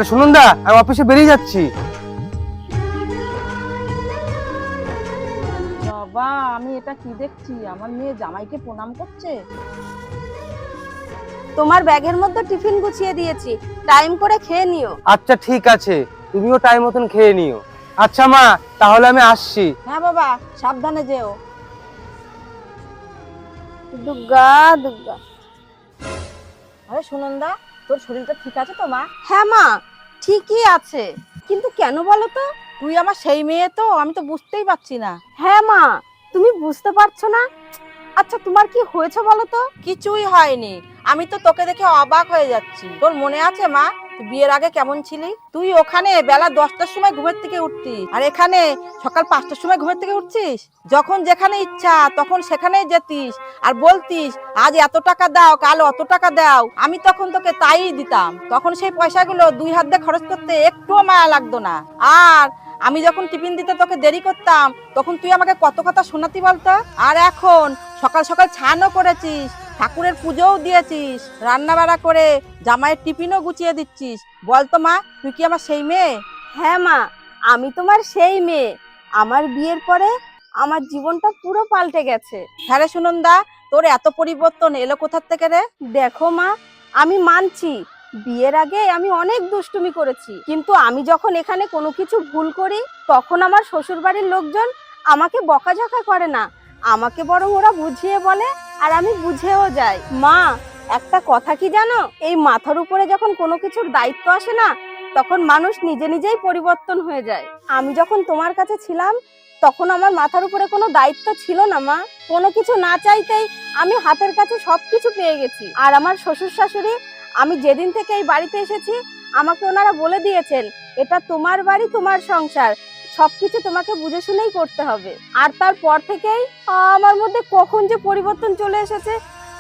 শুনুন দা, আমি অফিসে বেরিয়ে যাচ্ছি। বাবা, আমি এটা কি দেখছি? আমার মেয়ে জামাইকে প্রণাম করছে। তোমার ব্যাগের মধ্যে টিফিন গুছিয়ে দিয়েছি, টাইম করে খেয়ে নিও। আচ্ছা ঠিক আছে, তুমিও টাইম মতন খেয়ে নিও। আচ্ছা মা, তাহলে আমি আসছি। হ্যাঁ বাবা, সাবধানে যেও। দুর্গা দুর্গা। আরে সুনন্দা, তোর শরীরটা ঠিক আছে তো মা? হ্যাঁ মা, ঠিকই আছে, কিন্তু কেন বলো তো? তুই আমার সেই মেয়ে তো, আমি তো বুঝতেই পারছি না। হ্যাঁ মা, তুমি বুঝতে পারছো না? আচ্ছা তোমার কি হয়েছে বলো তো? কিছুই হয়নি, আমি তো তোকে দেখে অবাক হয়ে যাচ্ছি। তোর মনে আছে মা, তুই বিয়ের আগে কেমন ছিলি? তুই ওখানে বেলা 10টার সময় ঘুমের থেকে উঠতিস, আর এখানে সকাল 5টার সময় ঘুমের থেকে উঠছিস। যখন যেখানে ইচ্ছা তখন সেখানেই যেতিস, আর বলতিস আজ এত টাকা দাও, কাল অত টাকা দাও। আমি তখন তোকে তাই দিতাম। তখন সেই পয়সাগুলো দুই হাত দিয়ে খরচ করতে একটুও মায়া লাগতো না। আর আমি যখন টিফিন দিতে তোকে দেরি করতাম, তখন তুই আমাকে কত কথা শোনাতি বলতো। আর এখন সকাল সকাল ছানও করেছিস, ঠাকুরের পুজোও দিয়েছিস, রান্না বাড়া করে জামাইয়ের টিফিনও গুছিয়ে দিচ্ছিস। বলতো মা, তুই কি আমার সেই মেয়ে? হ্যাঁ মা, আমি তোমার সেই মেয়ে। আমার বিয়ের পরে আমার জীবনটা পুরো পাল্টে গেছে। হ্যাঁ রে সুনন্দা, তোর এত পরিবর্তন এলো কোথার থেকে রে? দেখো মা, আমি মানছি বিয়ের আগে আমি অনেক দুষ্টুমি করেছি, কিন্তু আমি যখন এখানে কোনো কিছু ভুল করি তখন আমার শ্বশুর বাড়ির লোকজন আমাকে বকাঝকা করে না, আমাকে বরং ওরা বুঝিয়ে বলে, আর আমি বুঝেও যাই। মা, একটা কথা কি জানো, এই মাথার উপরে যখন কোনো কিছুর দায়িত্ব আসে না, তখন মানুষ নিজে নিজেই পরিবর্তন হয়ে যায়। আমি যখন তোমার কাছে ছিলাম তখন আমার মাথার উপরে কোনো দায়িত্ব ছিল না মা, কোনো কিছু না চাইতেই আমি হাতের কাছে সবকিছু পেয়ে গেছি। আর আমার শ্বশুর শাশুড়ি, আমি যেদিন থেকে এই বাড়িতে এসেছি আমাকে ওনারা বলে দিয়েছেন এটা তোমার বাড়ি, তোমার সংসার, সবকিছু তোমাকে বুঝে শুনেই করতে হবে। আর তারপর থেকেই আমার মধ্যে কখন যে পরিবর্তন চলে এসেছে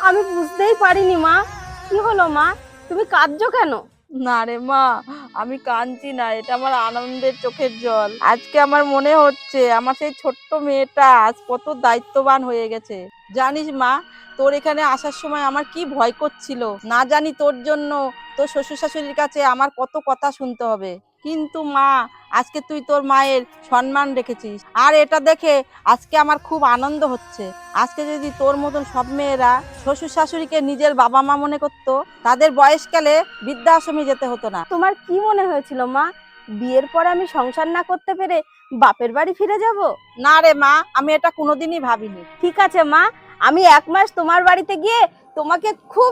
আমি বুঝতেই পারিনি। মা, কি হলো মা, তুমি কাঁদছো কেন? না রে মা, আমি কাঁদছি না, এটা আমার আনন্দের চোখের জল। আজকে আমার মনে হচ্ছে আমার সেই ছোট্ট মেয়েটা আজ কত দায়িত্ববান হয়ে গেছে। জানিস মা, তোর এখানে আসার সময় আমার কি ভয় করছিল, না জানি তোর জন্য তোর শ্বশুর শাশুড়ির কাছে আমার কত কথা শুনতে হবে। কিন্তু মা, আজকে তুই তোর মায়ের সম্মান রেখেছিস, আর এটা দেখে আজকে আমার খুব আনন্দ হচ্ছে। আজকে যদি তোর মতন সব মেয়েরা শ্বশুর শাশুড়িকে নিজের বাবা মা মনে করতো, তাদের বয়সকালে বৃদ্ধাশ্রমে যেতে হতো না। তোমার কি মনে হয়েছিল মা, বিয়ের পর আমি সংসার না করতে পেরে বাপের বাড়ি ফিরে যাব? না রে মা, আমি এটা কোনোদিনই ভাবিনি। ঠিক আছে মা, আমি 1 মাস তোমার বাড়িতে গিয়ে তোমাকে খুব